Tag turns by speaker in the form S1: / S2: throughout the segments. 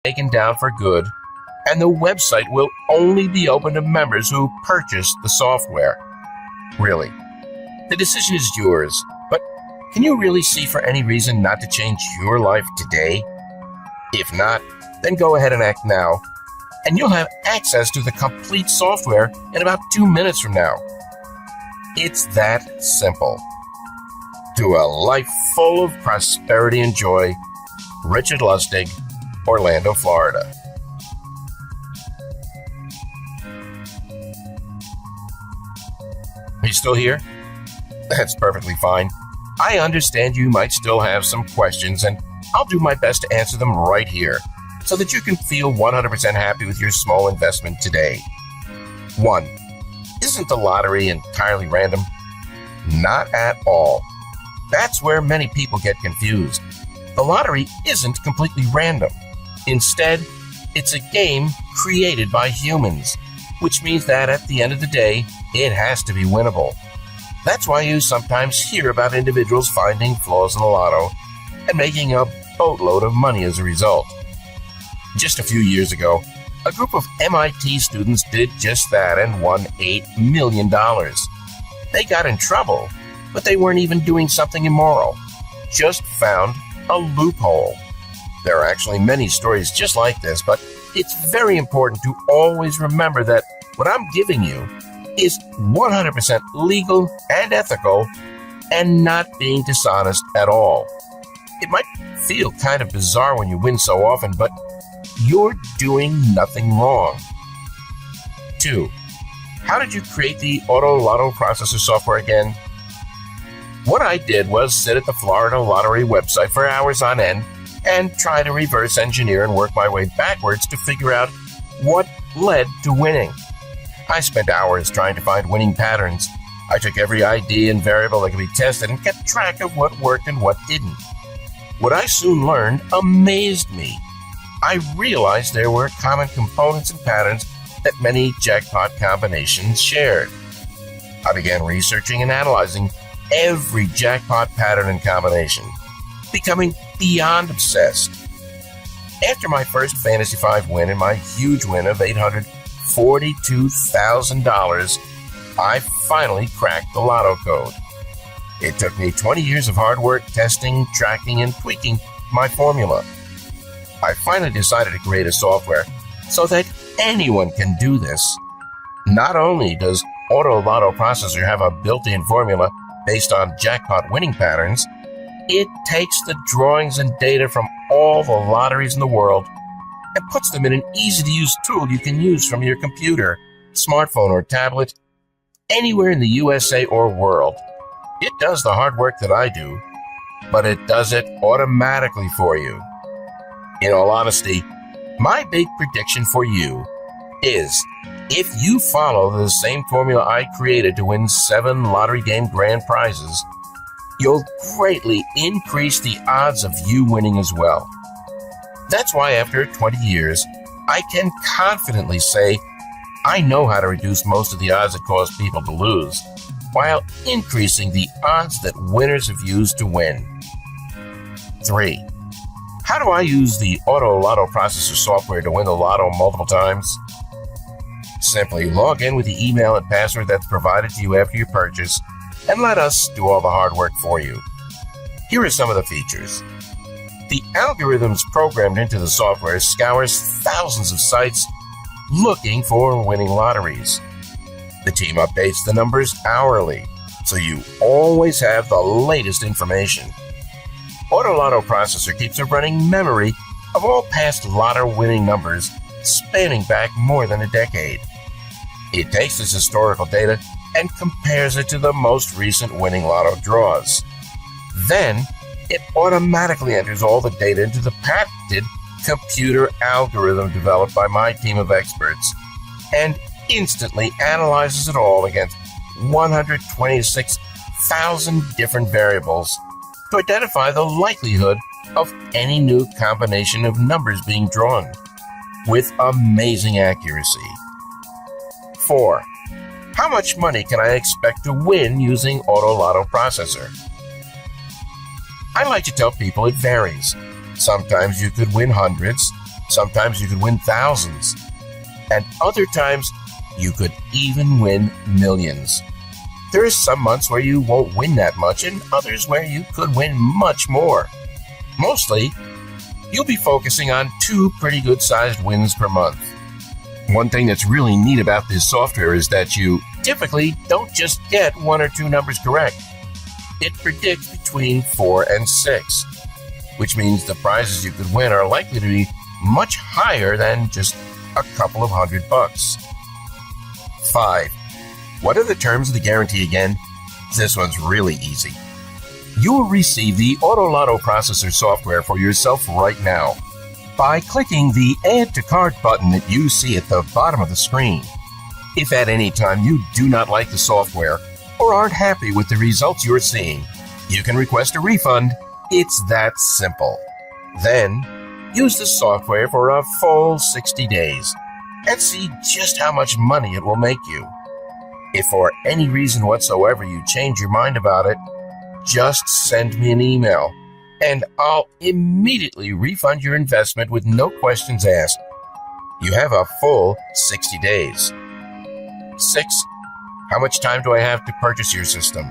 S1: taken down for good, and the website will only be open to members who purchase the software. Really, the decision is yours, but can you really see for any reason not to change your life today? If not, then go ahead and act now, and you'll have access to the complete software in about 2 minutes from now. It's that simple. To a life full of prosperity and joy, Richard Lustig, Orlando, Florida. Are you still here? That's perfectly fine. I understand you might still have some questions, and I'll do my best to answer them right here so that you can feel 100% happy with your small investment today. 1. Isn't the lottery entirely random? Not at all. That's where many people get confused. The lottery isn't completely random. Instead, it's a game created by humans, which means that at the end of the day, it has to be winnable. That's why you sometimes hear about individuals finding flaws in the lotto and making a boatload of money as a result. Just a few years ago, a group of MIT students did just that and won $8 million. They got in trouble, but they weren't even doing something immoral, just found a loophole. There are actually many stories just like this, but it's very important to always remember that what I'm giving you is 100% legal and ethical and not being dishonest at all. It might feel kind of bizarre when you win so often, but you're doing nothing wrong. 2. How did you create the Auto Lotto Processor software again? What I did was sit at the Florida Lottery website for hours on end and try to reverse engineer and work my way backwards to figure out what led to winning. I spent hours trying to find winning patterns. I took every ID and variable that could be tested and kept track of what worked and what didn't. What I soon learned amazed me. I realized there were common components and patterns that many jackpot combinations shared. I began researching and analyzing every jackpot pattern and combination, becoming beyond obsessed. After my first Fantasy 5 win and my huge win of $842,000, I finally cracked the lotto code. It took me 20 years of hard work testing, tracking, and tweaking my formula. I finally decided to create a software so that anyone can do this. Not only does Auto Lotto Processor have a built-in formula based on jackpot winning patterns, it takes the drawings and data from all the lotteries in the world and puts them in an easy-to-use tool you can use from your computer, smartphone, or tablet, anywhere in the USA or world. It does the hard work that I do, but it does it automatically for you. In all honesty, my big prediction for you is if you follow the same formula I created to win 7 lottery game grand prizes, you'll greatly increase the odds of you winning as well. That's why after 20 years, I can confidently say I know how to reduce most of the odds that cause people to lose, while increasing the odds that winners have used to win. 3. How do I use the Auto Lotto Processor software to win the lotto multiple times? Simply log in with the email and password that's provided to you after your purchase, and let us do all the hard work for you. Here are some of the features. The algorithms programmed into the software scours thousands of sites looking for winning lotteries. The team updates the numbers hourly, so you always have the latest information. Auto Lotto Processor keeps a running memory of all past lotto winning numbers spanning back more than a decade. It takes this historical data and compares it to the most recent winning lotto draws. Then, it automatically enters all the data into the patented computer algorithm developed by my team of experts and instantly analyzes it all against 126,000 different variables to identify the likelihood of any new combination of numbers being drawn with amazing accuracy. 4. How much money can I expect to win using Auto Lotto Processor? I like to tell people it varies. Sometimes you could win hundreds, Sometimes you could win thousands, and other times you could even win millions. There are some months where you won't win that much and others where you could win much more. Mostly, you'll be focusing on 2 pretty good-sized wins per month. One thing that's really neat about this software is that you typically don't just get 1 or 2 numbers correct. It predicts between 4 and 6, which means the prizes you could win are likely to be much higher than just a couple of $100. 5. What are the terms of the guarantee again? This one's really easy. You will receive the Auto Lotto Processor software for yourself right now by clicking the Add to Cart button that you see at the bottom of the screen. If at any time you do not like the software or aren't happy with the results you're seeing, you can request a refund. It's that simple. Then, use the software for a full 60 days and see just how much money it will make you. If for any reason whatsoever you change your mind about it, just send me an email and I'll immediately refund your investment with no questions asked. You have a full 60 days. 6. How much time do I have to purchase your system?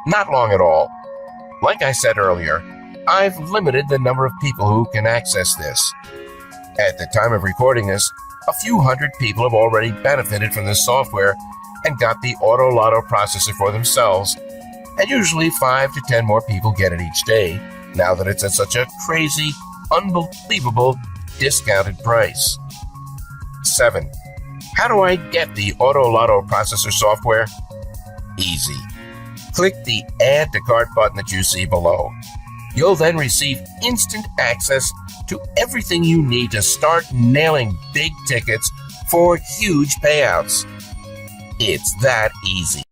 S1: Not long at all. Like I said earlier, I've limited the number of people who can access this. At the time of recording this, a few hundred people have already benefited from this software and got the Auto Lotto Processor for themselves, and usually 5 to 10 more people get it each day, now that it's at such a crazy, unbelievable, discounted price. 7. How do I get the Auto Lotto Processor software? Easy. Click the Add to Cart button that you see below. You'll then receive instant access to everything you need to start nailing big tickets for huge payouts. It's that easy.